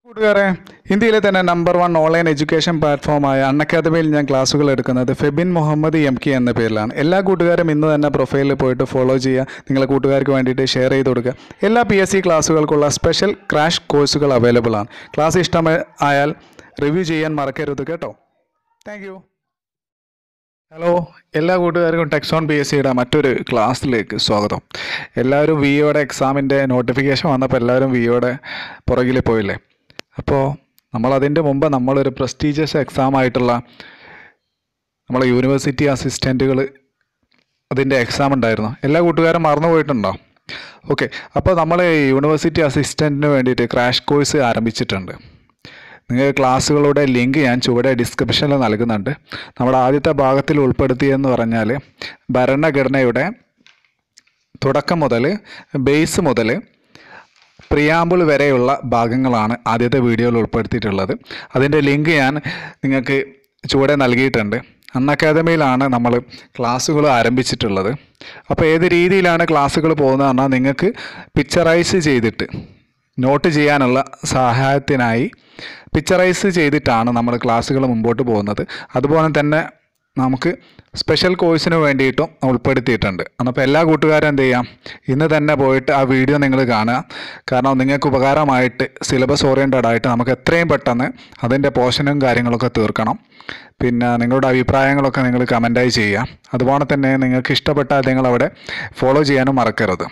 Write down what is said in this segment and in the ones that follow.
കൂട്ടുകാരെ, ഇന്ത്യയിലെ തന്നെ നമ്പർ 1 ഓൺലൈൻ എഡ്യൂക്കേഷൻ പ്ലാറ്റ്ഫോമായ അൺഅക്കാദമിയിൽ ഞാൻ ക്ലാസ്സുകൾ എടുക്കുന്നത് ഫെബിൻ മുഹമ്മദ് MK എന്ന പേരിലാണ്. എല്ലാ കൂട്ടുകാരും ഇന്ന് തന്നെ പ്രൊഫൈലിൽ പോയിട്ട് ഫോളോ ചെയ്യുക. നിങ്ങളെ കൂട്ടുകാർക്ക് വേണ്ടിയിട്ട് ഷെയർ ചെയ്ത് കൊടുക്കുക. എല്ലാ PSC ക്ലാസ്സുകൾക്കുള്ള സ്പെഷ്യൽ ക്രാഷ് കോഴ്സുകൾ അവൈലബിൾ ആണ്. ക്ലാസ് ഇഷ്ടമായാൽ റിവ്യൂ ചെയ്യാൻ മറക്കരുത് കേട്ടോ. Thank you. ഹലോ, എല്ലാ കൂട്ടുകാർക്കും ടെക്സോൺ PSCയുടെ മറ്റൊരു ക്ലാസ്സിലേക്ക് സ്വാഗതം. എല്ലാവരും വിഒയുടെ എക്സാമിൻ്റെ നോട്ടിഫിക്കേഷൻ വന്നപ്പോൾ എല്ലാവരും വിഒയുടെ പുറകിൽ പോയില്ലേ? അപ്പോൾ നമ്മളതിൻ്റെ മുമ്പ് നമ്മളൊരു പ്രസ്റ്റീജിയസ് എക്സാം ആയിട്ടുള്ള നമ്മളെ യൂണിവേഴ്സിറ്റി അസിസ്റ്റൻറ്റുകൾ അതിൻ്റെ എക്സാം ഉണ്ടായിരുന്നു. എല്ലാ കൂട്ടുകാരും മറന്നു പോയിട്ടുണ്ടോ? ഓക്കെ, അപ്പോൾ നമ്മൾ യൂണിവേഴ്സിറ്റി അസിസ്റ്റൻറ്റിന് വേണ്ടിയിട്ട് ക്രാഷ് കോഴ്സ് ആരംഭിച്ചിട്ടുണ്ട്. നിങ്ങൾക്ക് ക്ലാസ്സുകളുടെ ലിങ്ക് ഞാൻ ചുവടെ ഡിസ്ക്രിപ്ഷനിൽ നൽകുന്നുണ്ട്. നമ്മുടെ ആദ്യത്തെ ഭാഗത്തിൽ ഉൾപ്പെടുത്തിയെന്ന് പറഞ്ഞാൽ ഭരണഘടനയുടെ തുടക്കം മുതൽ ബേസ് മുതൽ പ്രിയാമ്പിൾ വരെയുള്ള ഭാഗങ്ങളാണ് ആദ്യത്തെ വീഡിയോയിൽ ഉൾപ്പെടുത്തിയിട്ടുള്ളത്. അതിൻ്റെ ലിങ്ക് ഞാൻ നിങ്ങൾക്ക് ചുവടെ നൽകിയിട്ടുണ്ട്. അൺഅക്കാദമിയിലാണ് നമ്മൾ ക്ലാസ്സുകൾ ആരംഭിച്ചിട്ടുള്ളത്. അപ്പോൾ ഏത് രീതിയിലാണ് ക്ലാസ്സുകൾ പോകുന്നത് പറഞ്ഞാൽ നിങ്ങൾക്ക് പിക്ചറൈസ് ചെയ്തിട്ട് നോട്ട് ചെയ്യാനുള്ള സഹായത്തിനായി പിക്ചറൈസ് ചെയ്തിട്ടാണ് നമ്മൾ ക്ലാസ്സുകൾ മുമ്പോട്ട് പോകുന്നത്. അതുപോലെ തന്നെ നമുക്ക് സ്പെഷ്യൽ കോഴ്സിന് വേണ്ടിയിട്ടും ഉൾപ്പെടുത്തിയിട്ടുണ്ട്. അപ്പോൾ എല്ലാ കൂട്ടുകാരും എന്ത് ചെയ്യാം, ഇന്ന് തന്നെ പോയിട്ട് ആ വീഡിയോ നിങ്ങൾ കാണുക. കാരണം നിങ്ങൾക്ക് ഉപകാരമായിട്ട് സിലബസ് ഓറിയൻറ്റഡ് ആയിട്ട് നമുക്ക് എത്രയും പെട്ടെന്ന് അതിൻ്റെ പോർഷനും കാര്യങ്ങളൊക്കെ തീർക്കണം. പിന്നെ നിങ്ങളുടെ അഭിപ്രായങ്ങളൊക്കെ നിങ്ങൾ കമൻറ്റായി ചെയ്യുക. അതുപോലെ തന്നെ നിങ്ങൾക്ക് ഇഷ്ടപ്പെട്ടാൽ നിങ്ങളവിടെ ഫോളോ ചെയ്യാനും മറക്കരുത്.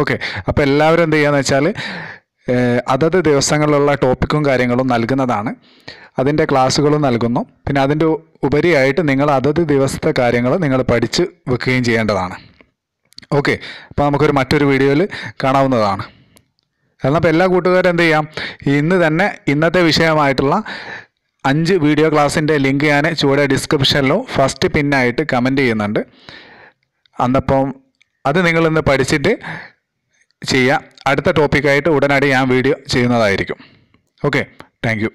ഓക്കെ, അപ്പോൾ എല്ലാവരും എന്ത് ചെയ്യുകയെന്ന് വെച്ചാൽ അതത് ദിവസങ്ങളിലുള്ള ടോപ്പിക്കും കാര്യങ്ങളും നൽകുന്നതാണ്. അതിൻ്റെ ക്ലാസ്സുകളും നൽകുന്നു. പിന്നെ അതിൻ്റെ ഉപരിയായിട്ട് നിങ്ങൾ അതത് ദിവസത്തെ കാര്യങ്ങൾ നിങ്ങൾ പഠിച്ച് വെക്കുകയും ചെയ്യേണ്ടതാണ്. ഓക്കെ, അപ്പോൾ നമുക്കൊരു മറ്റൊരു വീഡിയോയിൽ കാണാവുന്നതാണ്. അപ്പോൾ എല്ലാ കൂട്ടുകാരും എന്ത് ചെയ്യാം, ഇന്ന് തന്നെ ഇന്നത്തെ വിഷയമായിട്ടുള്ള 5 വീഡിയോ ക്ലാസ്സിൻ്റെ ലിങ്ക് ഞാൻ ചുവടെ ഡിസ്ക്രിപ്ഷനിലും ഫസ്റ്റ് പിന്നായിട്ട് കമൻറ്റ് ചെയ്യുന്നുണ്ട്. അന്നപ്പം അത് നിങ്ങളിന്ന് പഠിച്ചിട്ട് ചെയ്യുക. അടുത്ത ടോപ്പിക്കായിട്ട് ഉടനടി ഞാൻ വീഡിയോ ചെയ്യുന്നതായിരിക്കും. Okay, thank you.